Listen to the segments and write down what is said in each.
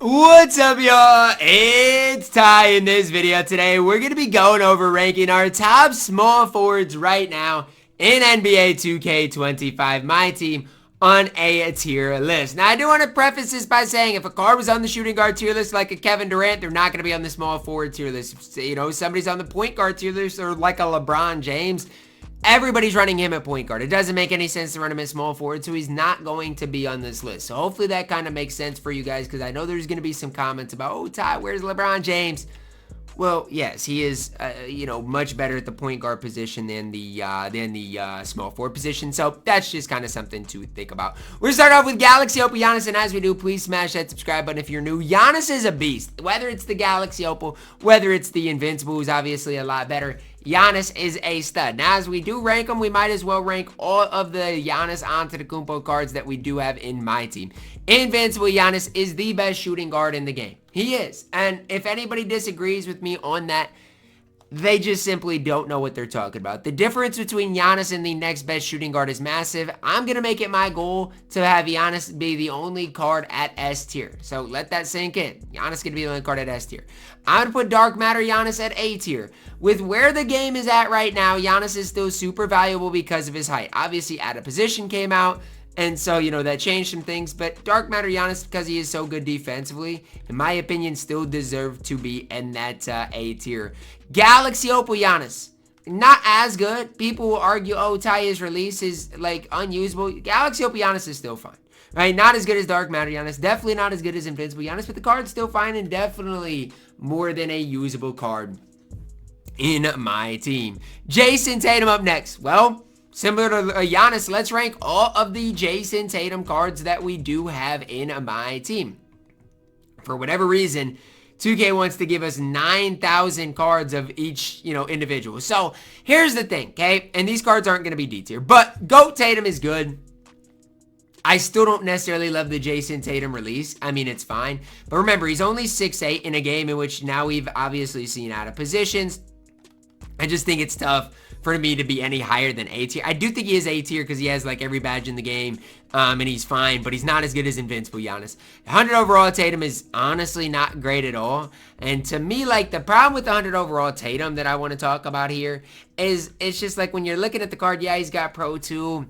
What's up, y'all? It's Ty. In this video today, we're going to be going over ranking our top small forwards right now in NBA 2K25 MyTEAM on a tier list. Now, I do want to preface this by saying if a card was on the shooting guard tier list like a Kevin Durant, they're not going to be on the small forward tier list. You know, somebody's on the point guard tier list or like a LeBron James, everybody's running him at point guard. It doesn't make any sense to run him at small forward, so he's not going to be on this list. So hopefully that kind of makes sense for you guys, because I know there's going to be some comments about, oh, Ty, where's LeBron James? Well, yes, he is, much better at the point guard position than the small forward position. So that's just kind of something to think about. We're going to start off with Galaxy Opal Giannis, and as we do, please smash that subscribe button if you're new. Giannis is a beast. Whether it's the Galaxy Opal, whether it's the Invincible, who's obviously a lot better, Giannis is a stud. Now, as we do rank them, we might as well rank all of the Giannis Antetokounmpo cards that we do have in my team. Invincible Giannis is the best shooting guard in the game. He is. And if anybody disagrees with me on that, they just simply don't know what they're talking about. The difference between Giannis and the next best shooting guard is massive. I'm going to make it my goal to have Giannis be the only card at S tier. So let that sink in. Giannis going to be the only card at S tier. I'm going to put Dark Matter Giannis at A tier. With where the game is at right now, Giannis is still super valuable because of his height. Obviously, Out of Position came out, and so, that changed some things. But Dark Matter Giannis, because he is so good defensively, in my opinion, still deserve to be in that A tier. Galaxy Opal Giannis, not as good. People will argue, oh, Ty's release is, unusable. Galaxy Opal Giannis is still fine. Right? Not as good as Dark Matter Giannis. Definitely not as good as Invincible Giannis, but the card's still fine and definitely more than a usable card in my team. Jason Tatum up next. Well, similar to Giannis, let's rank all of the Jason Tatum cards that we do have in my team. For whatever reason, 2K wants to give us 9,000 cards of each, individual. So here's the thing, okay? And these cards aren't going to be D tier, but GOAT Tatum is good. I still don't necessarily love the Jason Tatum release. I mean, it's fine. But remember, he's only 6'8" in a game in which now we've obviously seen out of positions. I just think it's tough for me to be any higher than A tier. I do think he is A tier because he has every badge in the game, and he's fine, but he's not as good as Invincible Giannis. 100 overall Tatum is honestly not great at all. And to me, the problem with the 100 overall Tatum that I want to talk about here is it's just when you're looking at the card, yeah, he's got Pro 2,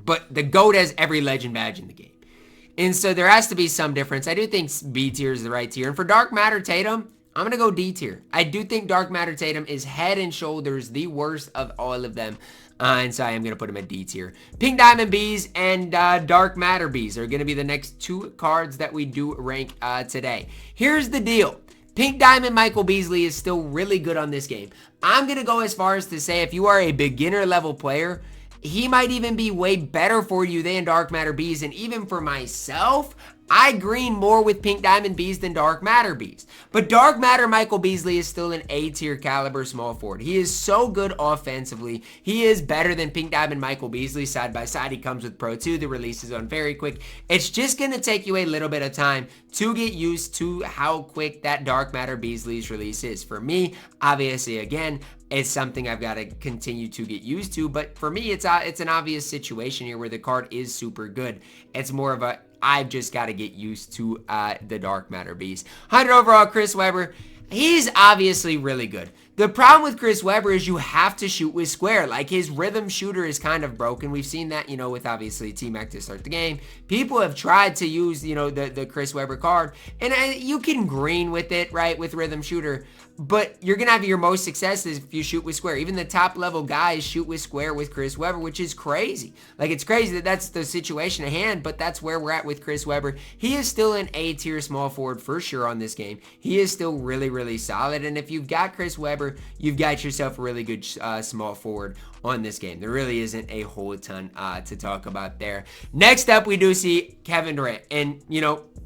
but the GOAT has every legend badge in the game. And so there has to be some difference. I do think B tier is the right tier. And for Dark Matter Tatum, I'm going to go D tier. I do think Dark Matter Tatum is head and shoulders the worst of all of them. And so I am going to put him at D tier. Pink Diamond Bees and Dark Matter Bees are going to be the next two cards that we do rank today. Here's the deal. Pink Diamond Michael Beasley is still really good on this game. I'm going to go as far as to say if you are a beginner level player, he might even be way better for you than Dark Matter Bees. And even for myself, I green more with Pink Diamond Bees than Dark Matter Bees. But Dark Matter Michael Beasley is still an A tier caliber small forward. He is so good offensively. He is better than Pink Diamond Michael Beasley side by side. He comes with Pro 2. The release is on very quick. It's just going to take you a little bit of time to get used to how quick that Dark Matter Beasley's release is. For me, obviously, again, it's something I've got to continue to get used to. But for me, it's an obvious situation here where the card is super good. It's more of a I've just got to get used to the Dark Matter Beast. 100 overall Chris Webber. He's obviously really good. The problem with Chris Webber is you have to shoot with square. His rhythm shooter is kind of broken. We've seen that, with obviously T-Mac to start the game. People have tried to use, the Chris Webber card. And you can green with it, right, with rhythm shooter. But you're going to have your most success if you shoot with square. Even the top level guys shoot with square with Chris Webber, which is crazy. It's crazy that that's the situation at hand, but that's where we're at with Chris Webber. He is still an A tier small forward for sure on this game. He is still really, really solid. And if you've got Chris Webber, you've got yourself a really good small forward on this game. There really isn't a whole ton to talk about there. Next up, we do see Kevin Durant. And,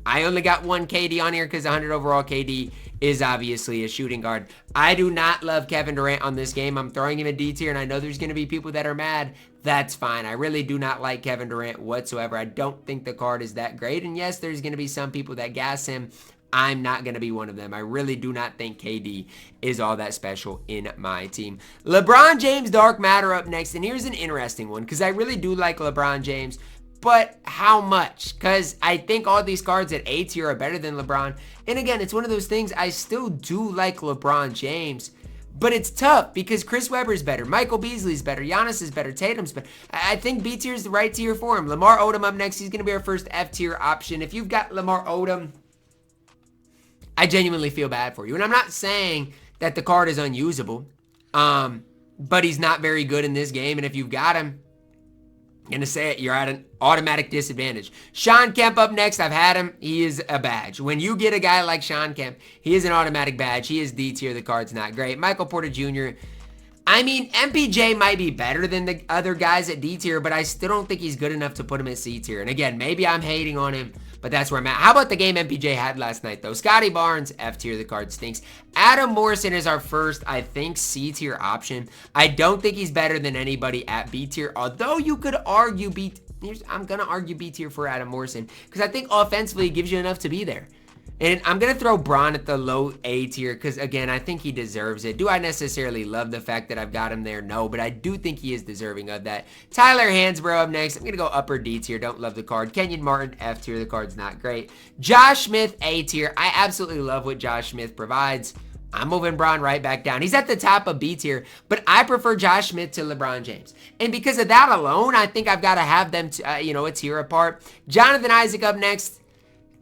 I only got one KD on here because 100 overall KD is obviously a shooting guard. I do not love Kevin Durant on this game. I'm throwing him a D tier, and I know there's going to be people that are mad. That's fine. I really do not like Kevin Durant whatsoever. I don't think the card is that great. And yes, there's going to be some people that gas him. I'm not going to be one of them. I really do not think KD is all that special in my team. LeBron James Dark Matter up next. And here's an interesting one because I really do like LeBron James. but how much? Because I think all these cards at A tier are better than LeBron. And again, it's one of those things, I still do like LeBron James, but it's tough because Chris Webber's better, Michael Beasley's better, Giannis is better, Tatum's better. I think B tier is the right tier for him. Lamar Odom up next. He's going to be our first F tier option. If you've got Lamar Odom, I genuinely feel bad for you. And I'm not saying that the card is unusable, but he's not very good in this game. And if you've got him, I'm going to say it, you're at an automatic disadvantage. Sean Kemp up next. I've had him. He is a badge. When you get a guy like Sean Kemp, he is an automatic badge. He is D tier. The card's not great. Michael Porter Jr., I mean, MPJ might be better than the other guys at D tier, but I still don't think he's good enough to put him at C tier. And again, maybe I'm hating on him, but that's where I'm at. How about the game MPJ had last night, though? Scotty Barnes, F tier. The card stinks. Adam Morrison is our first, I think, C tier option. I don't think he's better than anybody at B tier, although you could argue I'm going to argue B tier for Adam Morrison because I think offensively he gives you enough to be there. And I'm going to throw Bron at the low A tier because, again, I think he deserves it. Do I necessarily love the fact that I've got him there? No, but I do think he is deserving of that. Tyler Hansbrough up next. I'm going to go upper D tier. Don't love the card. Kenyon Martin, F tier. The card's not great. Josh Smith, A tier. I absolutely love what Josh Smith provides. I'm moving Bron right back down. He's at the top of B tier, but I prefer Josh Smith to LeBron James. And because of that alone, I think I've got to have them, a tier apart. Jonathan Isaac up next.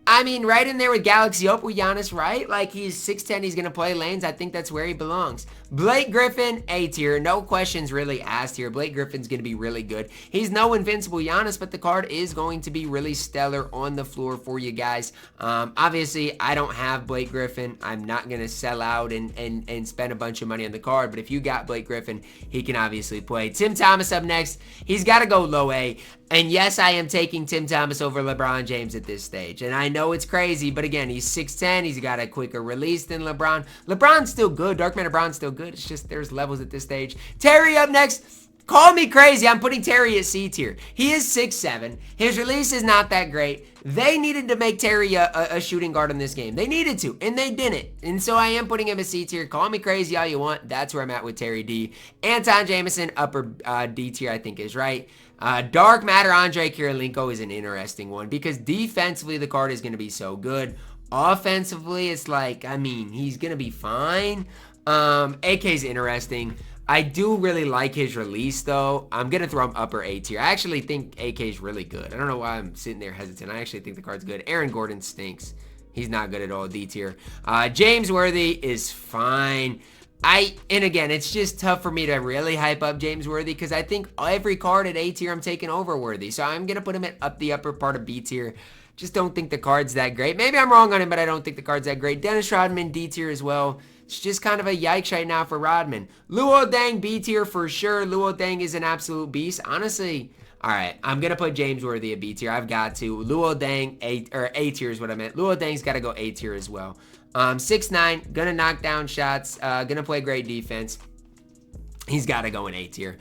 I mean, right in there with Galaxy Hope with Giannis, right? Like, he's 6'10", he's going to play lanes. I think that's where he belongs. Blake Griffin, A tier. No questions really asked here. Blake Griffin's going to be really good. He's no invincible Giannis, but the card is going to be really stellar on the floor for you guys. Obviously, I don't have Blake Griffin. I'm not going to sell out and spend a bunch of money on the card, but if you got Blake Griffin, he can obviously play. Tim Thomas up next. He's got to go low A. And yes, I am taking Tim Thomas over LeBron James at this stage. And I know it's crazy, but again, he's 6'10". He's got a quicker release than LeBron. LeBron's still good. Dark Matter Bron's still good. It's just there's levels at this stage. Terry up next. Call me crazy. I'm putting Terry at C tier. He is 6'7". His release is not that great. They needed to make Terry a shooting guard in this game. They needed to, and they didn't. And so I am putting him at C tier. Call me crazy all you want. That's where I'm at with Terry D. Anton Jameson, upper D tier, I think is right. Dark Matter Andre Kirilenko is an interesting one because defensively the card is going to be so good. Offensively, it's like, I mean, he's going to be fine. AK's interesting. I do really like his release, though. I'm going to throw him upper A tier. I actually think AK is really good. I don't know why I'm sitting there hesitant. I actually think the card's good. Aaron Gordon stinks. He's not good at all, D tier. James Worthy is fine. And again, it's just tough for me to really hype up James Worthy because I think every card at A tier I'm taking over Worthy. So I'm going to put him at up the upper part of B tier. Just don't think the card's that great. Maybe I'm wrong on him, but I don't think the card's that great. Dennis Rodman, D tier as well. It's just kind of a yikes right now for Rodman. Luol Deng, B tier for sure. Luol Deng is an absolute beast. Honestly, all right, I'm going to put James Worthy at B tier. I've got to. Luol Deng, A tier is what I meant. Luol Deng's got to go A tier as well. 6'9", going to knock down shots, going to play great defense. He's got to go in A tier.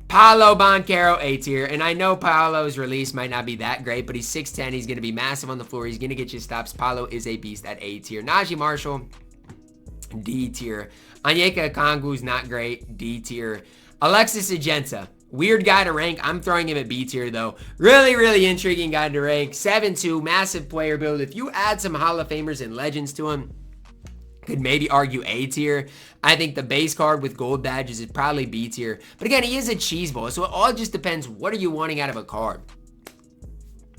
Paolo Banchero, A tier. And I know Paolo's release might not be that great, but he's 6'10". He's going to be massive on the floor. He's going to get you stops. Paolo is a beast at A tier. Najee Marshall, D tier. Onyeka Okongwu's not great, D tier. Alexis Agenta, weird guy to rank. I'm throwing him at B tier, though. Really, really intriguing guy to rank. 7'2", massive player build. If you add some Hall of Famers and legends to him, could maybe argue A tier. I think the base card with gold badges is probably B tier. But again, he is a cheese ball, so it all just depends. What are you wanting out of a card?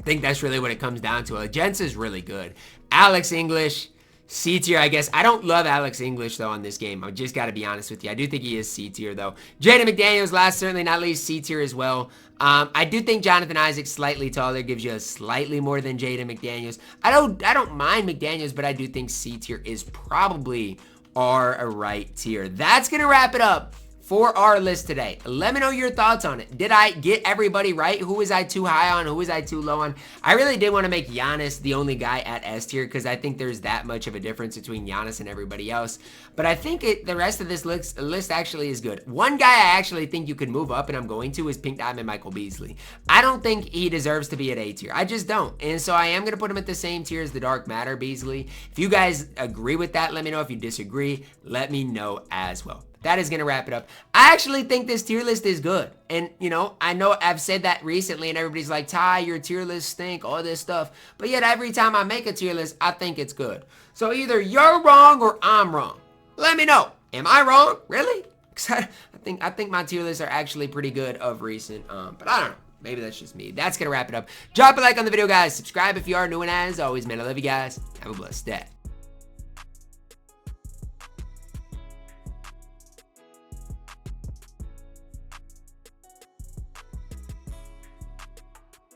I think that's really what it comes down to. Agenta is really good. Alex English, C tier, I guess. I don't love Alex English, though, on this game. I just got to be honest with you. I do think he is C tier, though. Jaden McDaniels, last certainly not least, C tier as well. I do think Jonathan Isaac slightly taller, gives you a slightly more than Jaden McDaniels. I don't mind McDaniels, but I do think C tier is probably our right tier. That's going to wrap it up for our list today. Let me know your thoughts on it. Did I get everybody right? Who was I too high on? Who was I too low on? I really did want to make Giannis the only guy at S tier because I think there's that much of a difference between Giannis and everybody else. But I think the rest of this list actually is good. One guy I actually think you could move up, and I'm going to, is Pink Diamond Michael Beasley. I don't think he deserves to be at A tier. I just don't. And so I am going to put him at the same tier as the Dark Matter Beasley. If you guys agree with that, let me know. If you disagree, let me know as well. that is gonna wrap it up. I actually think this tier list is good. And, you know I've said that recently and everybody's like, Ty, your tier list stink, all this stuff. But yet every time I make a tier list, I think it's good. So either you're wrong or I'm wrong. Let me know. Am I wrong? Really? 'Cause I think my tier lists are actually pretty good of recent. But I don't know. Maybe that's just me. That's gonna wrap it up. Drop a like on the video, guys. Subscribe if you are new, and as always, man, I love you guys. Have a blessed day.